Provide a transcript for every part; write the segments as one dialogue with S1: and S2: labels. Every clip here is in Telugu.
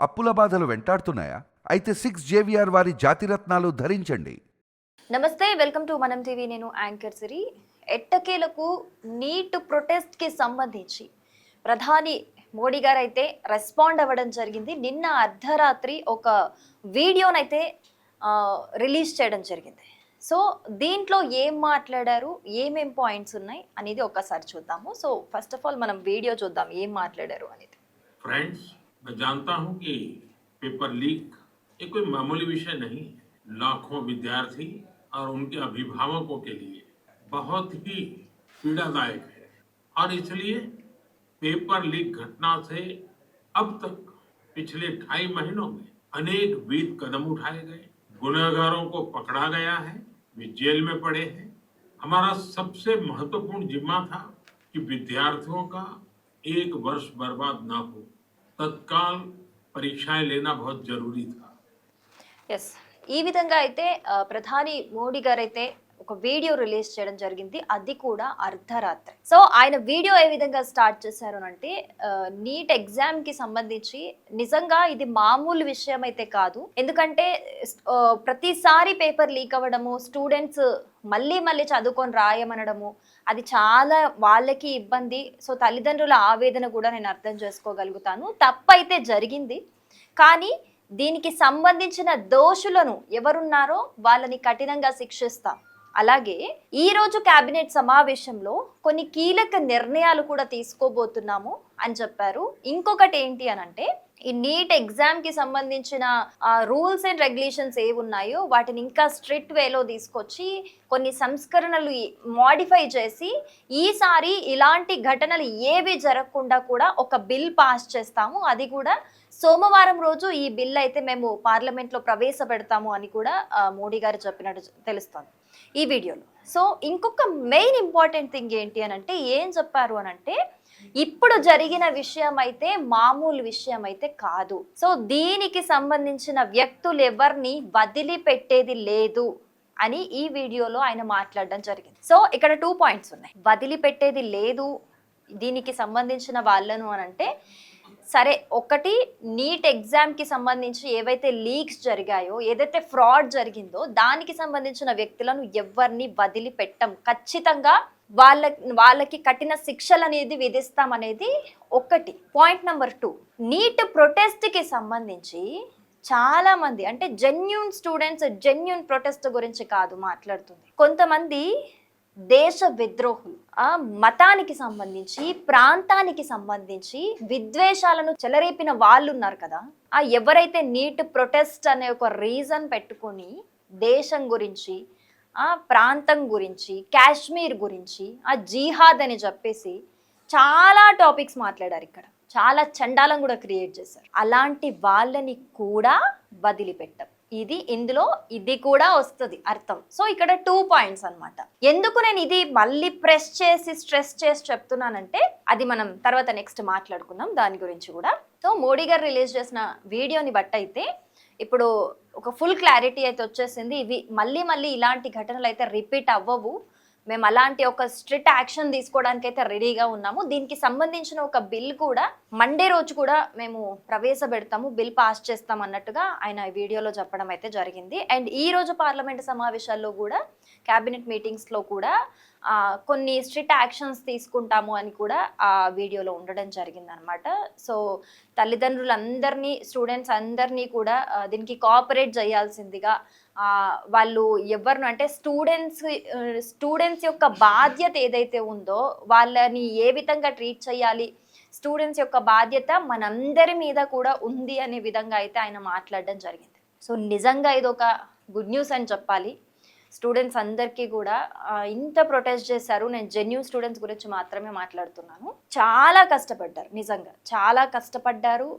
S1: అప్పుల బాధలు వెంటాడుతున్నాయా? అయితే 6 JVR వారి జాతిరత్నాలు ధరించండి.
S2: నమస్తే, వెల్కమ్ టు మనం టీవీ. నేను యాంకర్ సిరి. ఎట్టకేలకు నీట్ ప్రొటెస్ట్కి సంబంధించి ప్రధాని మోడీ గారు అయితే రెస్పాండ్ అవ్వడం జరిగింది. నిన్న అర్ధరాత్రి ఒక వీడియోనైతే రిలీజ్ చేయడం జరిగింది. సో దీంట్లో ఏం మాట్లాడారు, ఏమేం పాయింట్స్ ఉన్నాయి అనేది ఒక్కసారి చూద్దాము. సో ఫస్ట్ ఆఫ్ ఆల్ మనం వీడియో చూద్దాం ఏం మాట్లాడారు అనేది.
S3: फ्रेंड्स, मैं जानता हूं कि पेपर लीक ये कोई मामूली विषय नहीं है। लाखों विद्यार्थी और उनके अभिभावकों के लिए बहुत ही पीड़ादायक है और इसलिए पेपर लीक घटना से अब तक पिछले 2.5 महीनों में अनेक विध कदम उठाए गए, गुनहगारों को पकड़ा गया है, वे जेल में पड़े हैं। हमारा सबसे महत्वपूर्ण जिम्मा था कि विद्यार्थियों का 1 वर्ष बर्बाद ना हो। तत्काल परीक्षाएं लेना बहुत जरूरी था।
S2: ఎస్, ఈ విధంగా అయితే ప్రధాని మోడీ గారు అయితే ఒక వీడియో రిలీజ్ చేయడం జరిగింది, అది కూడా అర్ధరాత్రి. సో ఆయన వీడియో ఏ విధంగా స్టార్ట్ చేశారు అంటే, నీట్ ఎగ్జామ్ కి సంబంధించి నిజంగా ఇది మామూలు విషయం అయితే కాదు. ఎందుకంటే ప్రతిసారి పేపర్ లీక్ అవ్వడము, స్టూడెంట్స్ మళ్ళీ మళ్ళీ చదువుకొని రాయమనడము, అది చాలా వాళ్ళకి ఇబ్బంది. సో తల్లిదండ్రుల ఆవేదన కూడా నేను అర్థం చేసుకోగలుగుతాను. తప్పైతే జరిగింది, కానీ దీనికి సంబంధించిన దోషులను ఎవరున్నారో వాళ్ళని కఠినంగా శిక్షిస్తాం. అలాగే ఈ రోజు కేబినెట్ సమావేశంలో కొన్ని కీలక నిర్ణయాలు కూడా తీసుకోబోతున్నాము అని చెప్పారు. ఇంకొకటి ఏంటి అని అంటే, ఈ నీట్ ఎగ్జామ్ కి సంబంధించిన రూల్స్ అండ్ రెగ్యులేషన్స్ ఏవి ఉన్నాయో వాటిని ఇంకా స్ట్రిక్ట్ వేలో తీసుకొచ్చి కొన్ని సంస్కరణలు మోడిఫై చేసి ఈసారి ఇలాంటి ఘటనలు ఏవి జరగకుండా కూడా ఒక బిల్ పాస్ చేస్తాము. అది కూడా సోమవారం రోజు ఈ బిల్ అయితే మేము పార్లమెంట్లో ప్రవేశపెడతాము అని కూడా మోడీ గారు చెప్పినట్టు తెలుస్తుంది ఈ వీడియోలో. సో ఇంకొక మెయిన్ ఇంపార్టెంట్ థింగ్ ఏంటి అని అంటే, ఏం చెప్పారు అని అంటే, ఇప్పుడు జరిగిన విషయం అయితే మామూలు విషయం అయితే కాదు. సో దీనికి సంబంధించిన వ్యక్తులు ఎవరిని వదిలిపెట్టేది లేదు అని ఈ వీడియోలో ఆయన మాట్లాడడం జరిగింది. సో ఇక్కడ 2 పాయింట్స్ ఉన్నాయి. వదిలిపెట్టేది లేదు దీనికి సంబంధించిన వాళ్ళను అని అంటే, సరే, ఒకటి నీట్ ఎగ్జామ్కి సంబంధించి ఏవైతే లీక్స్ జరిగాయో, ఏదైతే ఫ్రాడ్ జరిగిందో దానికి సంబంధించిన వ్యక్తులను ఎవరిని వదిలిపెట్టం, ఖచ్చితంగా వాళ్ళకి కఠిన శిక్షలు అనేది విధిస్తామనేది ఒకటి. పాయింట్ నెంబర్ 2, నీట్ ప్రొటెస్ట్కి సంబంధించి చాలా మంది అంటే జెన్యూన్ స్టూడెంట్స్ జెన్యూన్ ప్రొటెస్ట్ గురించి కాదు మాట్లాడుతుంది. కొంతమంది దేశ విద్రోహులు, మతానికి సంబంధించి ప్రాంతానికి సంబంధించి విద్వేషాలను చెలరేపిన వాళ్ళు ఉన్నారు కదా, ఎవరైతే నీట్ ప్రొటెస్ట్ అనే ఒక రీజన్ పెట్టుకొని దేశం గురించి, ప్రాంతం గురించి, కాశ్మీర్ గురించి, జిహాద్ అని చెప్పేసి చాలా టాపిక్స్ మాట్లాడారు. ఇక్కడ చాలా చండాలం కూడా క్రియేట్ చేశారు. అలాంటి వాళ్ళని కూడా వదిలిపెట్టం. ఇది కూడా వస్తుంది అర్థం. సో ఇక్కడ 2 పాయింట్స్ అన్నమాట. ఎందుకు నేను ఇది మళ్ళీ స్ట్రెస్ చేసి చెప్తున్నానంటే, అది మనం తర్వాత నెక్స్ట్ మాట్లాడుకుందాం దాని గురించి కూడా. సో మోడీ గారు రిలీజ్ చేసిన వీడియోని బట్టి అయితే ఇప్పుడు ఒక ఫుల్ క్లారిటీ అయితే వచ్చేసింది. ఇవి మళ్ళీ ఇలాంటి ఘటనలు అయితే రిపీట్ అవ్వవు. మేము అలాంటి ఒక స్ట్రిక్ట్ యాక్షన్ తీసుకోవడానికి అయితే రెడీగా ఉన్నాము. దీనికి సంబంధించిన ఒక బిల్ కూడా మండే రోజు కూడా మేము ప్రవేశపెడతాము, బిల్ పాస్ చేస్తాం అన్నట్టుగా ఆయన వీడియోలో చెప్పడం అయితే జరిగింది. అండ్ ఈ రోజు పార్లమెంట్ సమావేశాల్లో కూడా, క్యాబినెట్ మీటింగ్స్లో కూడా కొన్ని స్ట్రిక్ట్ యాక్షన్స్ తీసుకుంటాము అని కూడా ఆ వీడియోలో ఉండడం జరిగింది అనమాట. సో తల్లిదండ్రులందరినీ, స్టూడెంట్స్ అందరినీ కూడా దీనికి కోఆపరేట్ చేయాల్సిందిగా, వాళ్ళు ఎవరిను అంటే స్టూడెంట్స్ యొక్క బాధ్యత ఏదైతే ఉందో వాళ్ళని ఏ విధంగా ట్రీట్ చేయాలి, స్టూడెంట్స్ యొక్క బాధ్యత మనందరి మీద కూడా ఉంది అనే విధంగా అయితే ఆయన మాట్లాడడం జరిగింది. సో నిజంగా ఇది ఒక గుడ్ న్యూస్ అని చెప్పాలి. స్టూడెంట్స్ అందరికీ కూడా ఇంత ప్రొటెస్ట్ చేశారు. నేను జెన్యూన్ స్టూడెంట్స్ గురించి మాత్రమే మాట్లాడుతున్నాను. చాలా కష్టపడ్డారు, నిజంగా చాలా కష్టపడ్డారు.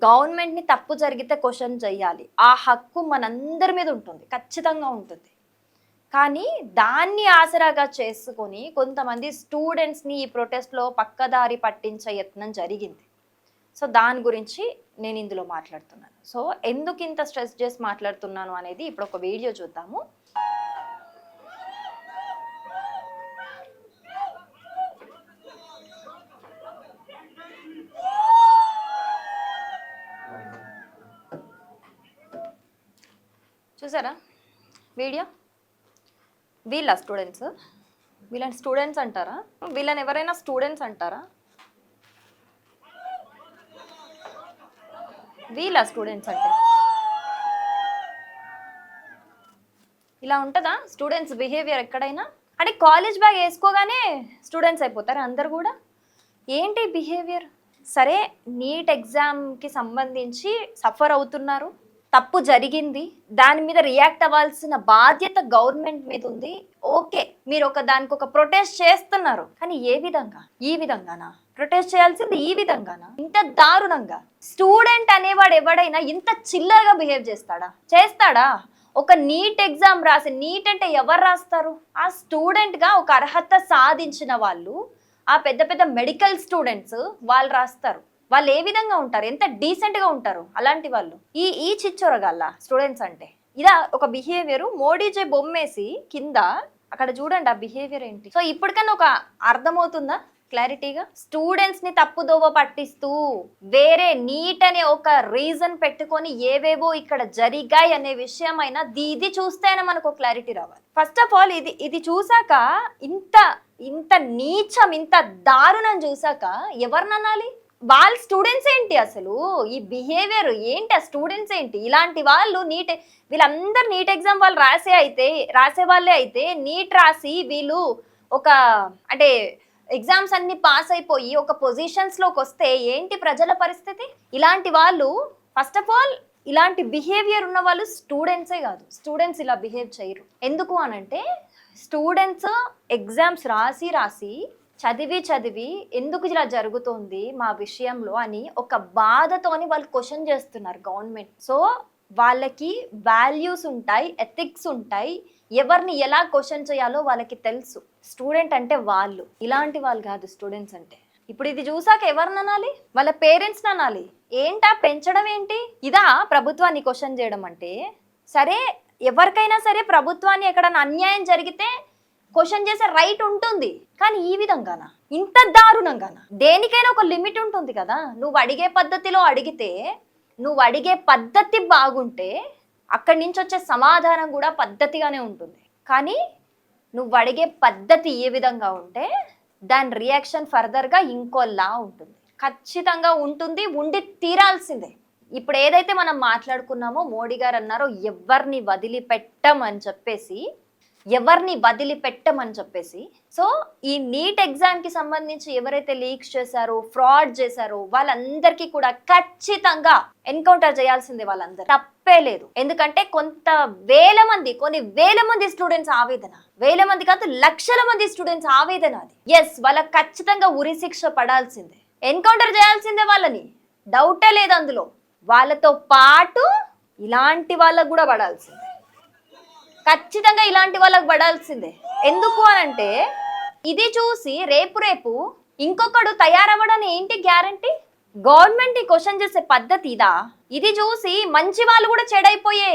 S2: గవర్నమెంట్ని తప్పు జరిగితే క్వశ్చన్ చేయాలి, ఆ హక్కు మనందరి మీద ఉంటుంది, ఖచ్చితంగా ఉంటుంది. కానీ దాన్ని ఆసరాగా చేసుకొని కొంతమంది స్టూడెంట్స్ని ఈ ప్రొటెస్ట్లో పక్కదారి పట్టించే యత్నం జరిగింది. సో దాని గురించి నేను ఇందులో మాట్లాడుతున్నాను. సో ఎందుకు ఇంత స్ట్రెస్ చేసి మాట్లాడుతున్నాను అనేది ఇప్పుడు ఒక వీడియో చూద్దాము. చూసారా వీడియో? వీళ్ళ స్టూడెంట్స్, వీళ్ళని స్టూడెంట్స్ అంటారా? వీళ్ళని ఎవరైనా స్టూడెంట్స్ అంటారా? వీళ్ళ స్టూడెంట్స్ అంటే ఇలా ఉంటుందా స్టూడెంట్స్ బిహేవియర్ ఎక్కడైనా? అంటే కాలేజ్ బ్యాగ్ వేసుకోగానే స్టూడెంట్స్ అయిపోతారు అందరు కూడా? ఏంటి బిహేవియర్? సరే, నీట్ ఎగ్జామ్కి సంబంధించి సఫర్ అవుతున్నారు, తప్పు జరిగింది, దాని మీద రియాక్ట్ అవ్వాల్సిన బాధ్యత గవర్నమెంట్ మీద ఉంది. ఓకే, మీరు దానికి ఒక ప్రొటెస్ట్ చేస్తున్నారు, కానీ ఏ విధంగా? ఈ విధంగానా ప్రొటెస్ట్ చేయాల్సింది? ఈ విధంగానా? ఇంత దారుణంగా? స్టూడెంట్ అనేవాడు ఎవడైనా ఇంత చిల్లరగా బిహేవ్ చేస్తాడా? ఒక నీట్ ఎగ్జామ్ రాసి, నీట్ అంటే ఎవరు రాస్తారు? ఆ స్టూడెంట్గా ఒక అర్హత సాధించిన వాళ్ళు, ఆ పెద్ద పెద్ద మెడికల్ స్టూడెంట్స్ వాళ్ళు రాస్తారు. వాళ్ళు ఏ విధంగా ఉంటారు? ఎంత డీసెంట్గా ఉంటారు అలాంటి వాళ్ళు? ఈ చిచ్చొరగల్ల స్టూడెంట్స్ అంటే ఇదా ఒక బిహేవియర్? మోడీజీ బొమ్మేసి కింద అక్కడ చూడండి ఆ బిహేవియర్ ఏంటి. సో ఇప్పటికన్నా ఒక అర్థమవుతుందా క్లారిటీగా? స్టూడెంట్స్ ని తప్పుదోవ పట్టిస్తూ వేరే నీట్ అనే ఒక రీజన్ పెట్టుకొని ఏవేవో ఇక్కడ జరిగాయి అనే విషయం అయినా ఇది చూస్తేనే మనకు క్లారిటీ రావాలి. ఫస్ట్ ఆఫ్ ఆల్ ఇది చూసాక, ఇంత నీచం, ఇంత దారుణం చూసాక ఎవరిననాలి? వాళ్ళ స్టూడెంట్స్ ఏంటి అసలు? ఈ బిహేవియర్ ఏంటి? ఆ స్టూడెంట్స్ ఏంటి? ఇలాంటి వాళ్ళు వీళ్ళందరూ నీట్ ఎగ్జామ్ వాళ్ళు రాసే వాళ్ళే అయితే నీట్ రాసి వీళ్ళు అంటే ఎగ్జామ్స్ అన్ని పాస్ అయిపోయి ఒక పొజిషన్స్లోకి వస్తే ఏంటి ప్రజల పరిస్థితి? ఇలాంటి వాళ్ళు ఫస్ట్ ఆఫ్ ఆల్ ఇలాంటి బిహేవియర్ ఉన్న వాళ్ళు స్టూడెంట్సే కాదు. స్టూడెంట్స్ ఇలా బిహేవ్ చేయరు. ఎందుకు అనంటే స్టూడెంట్స్ ఎగ్జామ్స్ రాసి చదివి ఎందుకు ఇలా జరుగుతోంది మా విషయంలో అని ఒక బాధతోని వాళ్ళు క్వశ్చన్ చేస్తున్నారు గవర్నమెంట్. సో వాళ్ళకి వాల్యూస్ ఉంటాయి, ఎథిక్స్ ఉంటాయి, ఎవరిని ఎలా క్వశ్చన్ చేయాలో వాళ్ళకి తెలుసు. స్టూడెంట్ అంటే వాళ్ళు, ఇలాంటి వాళ్ళు కాదు స్టూడెంట్స్ అంటే. ఇప్పుడు ఇది చూసాక ఎవరిని అనాలి? వాళ్ళ పేరెంట్స్ని అనాలి. ఏంటా పెంచడం ఏంటి? ఇదా ప్రభుత్వాన్ని క్వశ్చన్ చేయడం అంటే? సరే, ఎవరికైనా సరే ప్రభుత్వాన్ని ఎక్కడైనా అన్యాయం జరిగితే క్వశ్చన్ చేసే రైట్ ఉంటుంది, కానీ ఈ విధంగానా? ఇంత దారుణంగానా? దేనికైనా ఒక లిమిట్ ఉంటుంది కదా. నువ్వు అడిగే పద్ధతిలో అడిగితే, నువ్వు అడిగే పద్ధతి బాగుంటే అక్కడి నుంచి వచ్చే సమాధానం కూడా పద్ధతిగానే ఉంటుంది. కానీ నువ్వు అడిగే పద్ధతి ఏ విధంగా ఉంటే దాని రియాక్షన్ ఫర్దర్గా ఇంకోలా ఉంటుంది, ఖచ్చితంగా ఉంటుంది, ఉండి తీరాల్సిందే. ఇప్పుడు ఏదైతే మనం మాట్లాడుకున్నామో, మోడీ గారు అన్నారో ఎవరిని వదిలిపెట్టమని చెప్పేసి, సో ఈ నీట్ ఎగ్జామ్కి సంబంధించి ఎవరైతే లీక్స్ చేశారో, ఫ్రాడ్ చేశారో వాళ్ళందరికీ కూడా ఖచ్చితంగా ఎన్కౌంటర్ చేయాల్సిందే. వాళ్ళందరూ తప్పే లేదు. ఎందుకంటే కొన్ని వేల మంది స్టూడెంట్స్ ఆవేదన, వేల మంది కాదు లక్షల మంది స్టూడెంట్స్ ఆవేదన అది. ఎస్, వాళ్ళకి ఖచ్చితంగా ఉరి శిక్ష పడాల్సిందే, ఎన్కౌంటర్ చేయాల్సిందే వాళ్ళని, డౌటే లేదు అందులో. వాళ్ళతో పాటు ఇలాంటి వాళ్ళకు కూడా పడాల్సిందే, ఖచ్చితంగా ఇలాంటి వాళ్ళకు పడాల్సిందే. ఎందుకు అనంటే ఇది చూసి రేపు ఇంకొకడు తయారవ్వడం ఏంటి గ్యారంటీ? గవర్నమెంట్ క్వశ్చన్ చేసే పద్ధతి ఇదా? ఇది చూసి మంచి వాళ్ళు కూడా చెడైపోయే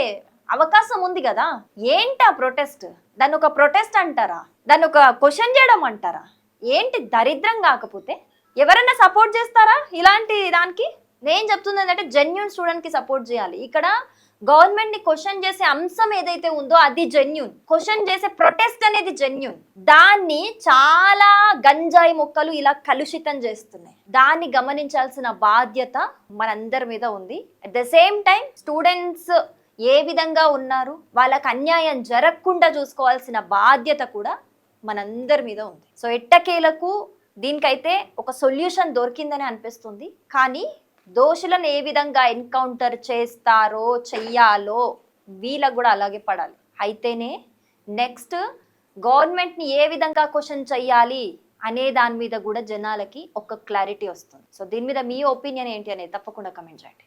S2: అవకాశం ఉంది కదా. ఏంటా ప్రొటెస్ట్? దాన్ని ఒక ప్రొటెస్ట్ అంటారా? దాన్ని ఒక క్వశ్చన్ చేయడం అంటారా? ఏంటి దరిద్రం? కాకపోతే ఎవరైనా సపోర్ట్ చేస్తారా ఇలాంటి దానికి? నేను చెప్తుంది ఏంటంటే జెన్యూన్ స్టూడెంట్ కి సపోర్ట్ చేయాలి. ఇక్కడ గవర్నమెంట్ ని క్వశ్చన్ చేసే అంశం ఏదైతే ఉందో అది జెన్యూన్, క్వశ్చన్ చేసే ప్రొటెస్ట్ అనేది జెన్యూన్. దాన్ని చాలా గంజాయి మొక్కలు ఇలా కలుషితం చేస్తున్నాయి. దాన్ని గమనించాల్సిన బాధ్యత మనందరి మీద ఉంది. At the same time students ఏ విధంగా ఉన్నారు, వాళ్ళకి అన్యాయం జరగకుండా చూసుకోవాల్సిన బాధ్యత కూడా మనందరి మీద ఉంది. సో ఎట్టకేలకు దీనికైతే ఒక సొల్యూషన్ దొరికిందని అనిపిస్తుంది. కానీ దోషులను ఏ విధంగా ఎన్కౌంటర్ చెయ్యాలో వీళ్ళకు కూడా అలాగే పడాలి. అయితేనే నెక్స్ట్ గవర్నమెంట్ని ఏ విధంగా క్వశ్చన్ చెయ్యాలి అనే దాని మీద కూడా జనాలకి ఒక క్లారిటీ వస్తుంది. సో దీని మీద మీ ఒపీనియన్ ఏంటి అనేది తప్పకుండా కమెంట్ చేయండి.